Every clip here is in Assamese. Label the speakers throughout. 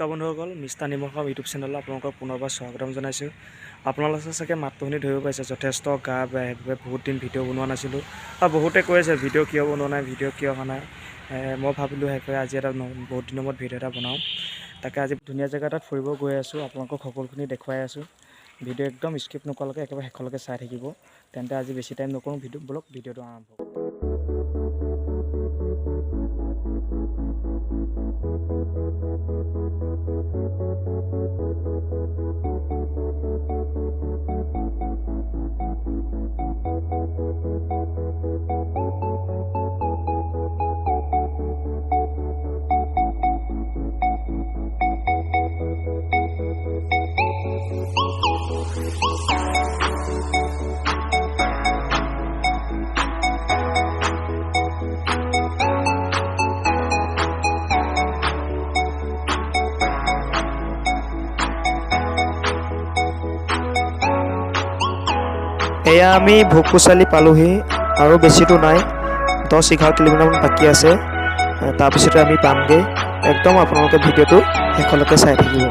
Speaker 1: নমস্কাৰ বন্ধুসকল, মিষ্টাৰ নিমখৰ ইউটিউব চেনেলত আপোনালোকক পুনৰবাৰ স্বাগতম জনাইছোঁ। আপোনালোকে চাগে মাতটো শুনি ধৰিব পাৰিছে, যথেষ্ট গা বেয়া, সেইবাবে বহুত দিন ভিডিঅ' বনোৱা নাছিলোঁ। আৰু বহুতে কৈ আছে ভিডিঅ' কিয় বনোৱা নাই, ভিডিঅ' কিয় অহা নাই। মই ভাবিলোঁ সেইকাৰণে আজি এটা বহুত দিনৰ মূৰত ভিডিঅ' এটা বনাওঁ। তাকে আজি ধুনীয়া জেগা এটাত ফুৰিব গৈ আছোঁ, আপোনালোকক সকলোখিনি দেখুৱাই আছোঁ। ভিডিঅ' একদম স্কিপ নকৰালৈকে একেবাৰে শেষলৈকে চাই থাকিব। তেন্তে আজি বেছি টাইম নকৰোঁ, ভিডিঅ'টো আৰম্ভ কৰোঁ। এয়া আমি ভোগপুচালি পালোহি আৰু বেছি দূৰ নাই, 10-11 কিলোমিটাৰমান বাকী আছে। তাৰপিছতে আমি পামগৈ। একদম আপোনালোকে ভিডিঅ'টো শেষলৈকে চাই থাকিব।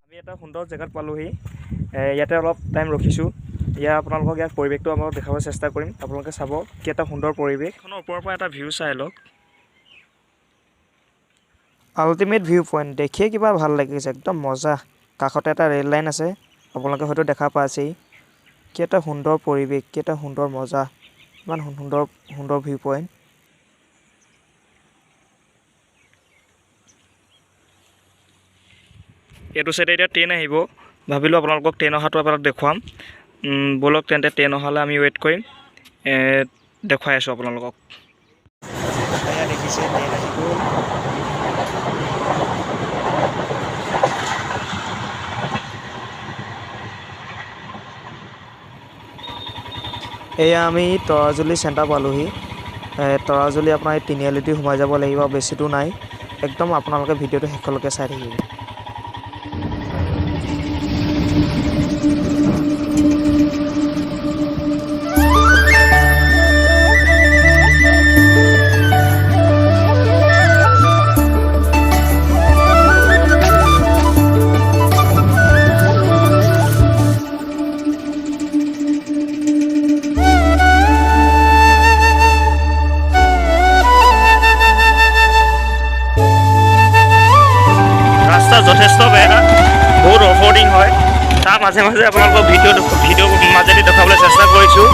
Speaker 1: আমি এটা সুন্দৰ জেগাত পালোহি। ইয়াতে অলপ টাইম ৰখিছোঁ। আপোনালোকক ইয়াৰ পৰিৱেশটো আমাক দেখাবলৈ চেষ্টা কৰিম। আপোনালোকে চাব কি এটা সুন্দৰ পৰিৱেশ। এখনৰ ওপৰৰ পৰা এটা ভিউ চাই লওক। আল্টিমেট ভিউ পইণ্ট দেখিয়ে কিবা ভাল লাগিছে, একদম মজা। কাষতে এটা ৰেল লাইন আছে, আপোনালোকে হয়তো দেখা পাইছেই। কি এটা সুন্দৰ পৰিৱেশ, কি এটা সুন্দৰ মজা, ইমান সুন্দৰ ভিউ পইণ্ট। এইটো চাইডে এতিয়া ট্ৰেইন আহিব, ভাবিলোঁ আপোনালোকক ট্ৰেইন অহাটো এবাৰ দেখুৱাম। ব'লক তেন্তে ট্ৰেইন অহালৈ আমি ৱেইট কৰিম। দেখুৱাই আছোঁ আপোনালোকক। এয়া দেখিছে ট্ৰেইন আহি গ'ল। এয়া আমি তৰাজুলি চেণ্টাৰ পালোহি। তৰাজুলি আপোনাৰ এই তিনিআলিটো সোমাই যাব লাগিব, বেছি দূৰ নাই। একদম আপোনালোকে ভিডিঅ'টো শেষলৈকে চাই থাকিব। যথেষ্ট বেয়া, বহুত অফৰোডিং হয়। তাৰ মাজে মাজে আপোনালোকক ভিডিঅ' মাজেদি দেখাবলৈ চেষ্টা কৰিছোঁ।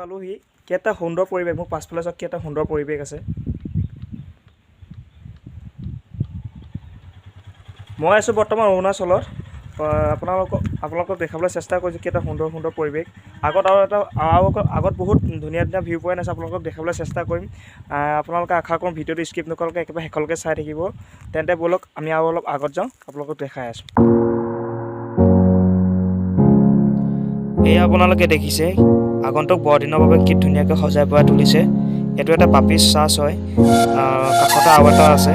Speaker 1: পালোহি। কি এটা সুন্দৰ পৰিৱেশ, মোক পাছফালে চাওক, কি এটা সুন্দৰ পৰিৱেশ আছে। মই আছোঁ বৰ্তমান অৰুণাচলত। আপোনালোকক দেখাবলৈ চেষ্টা কৰিছোঁ কি এটা সুন্দৰ পৰিৱেশ। আগত বহুত ধুনীয়া ভিউ পইণ্ট আছে, আপোনালোকক দেখাবলৈ চেষ্টা কৰিম। আপোনালোকে আশা কৰোঁ ভিডিঅ'টো স্কিপ নকৰাকৈ একেবাৰে শেষলৈকে চাই থাকিব। তেন্তে ব'লক আমি আৰু অলপ আগত যাওঁ, আপোনালোকক দেখাই আছোঁ। এয়া আপোনালোকে দেখিছে আগন্তুক বৰদিনৰ বাবে কি ধুনীয়াকৈ সজাই পৰাই তুলিছে। এইটো এটা পাপিজ চাৰ্চ হয়, কাষতে আৰু এটা আছে।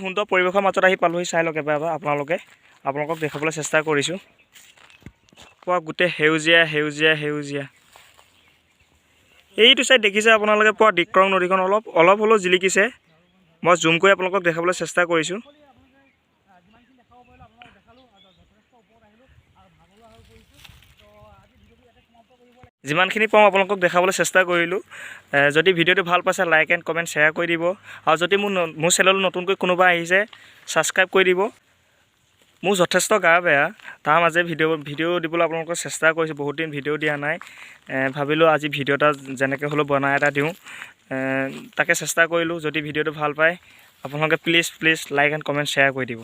Speaker 1: সুন্দৰ পৰিৱেশৰ মাজত আহি পালোহি চাই লওক এবাৰ আপোনালোকক দেখাবলৈ চেষ্টা কৰিছোঁ পুৰা গোটেই সেউজীয়া সেউজীয়া সেউজীয়া এইটো চাইড দেখিছে আপোনালোকে পুৰা ডিক্ৰং নদীখন অলপ হ'লেও জিলিকিছে মই জুম কৰি আপোনালোকক দেখাবলৈ চেষ্টা কৰিছোঁ যিমানখিনি পাওঁ আপোনালোকক দেখাবলৈ চেষ্টা কৰিলোঁ যদি ভিডিঅ'টো ভাল পাইছে লাইক এণ্ড কমেণ্ট শ্বেয়াৰ কৰি দিব আৰু যদি মোৰ চেনেলটো নতুনকৈ কোনোবা আহিছে ছাবস্ক্ৰাইব কৰি দিব মোৰ যথেষ্ট গা বেয়া তাৰ মাজে ভিডিঅ' দিবলৈ আপোনালোকক চেষ্টা কৰিছোঁ বহুত দিন ভিডিঅ' দিয়া নাই ভাবিলোঁ আজি ভিডিঅ' এটা যেনেকৈ হ'লেও বনাই এটা দিওঁ তাকে চেষ্টা কৰিলোঁ যদি ভিডিঅ'টো ভাল পায় আপোনালোকে please like and comment share কৰি দিব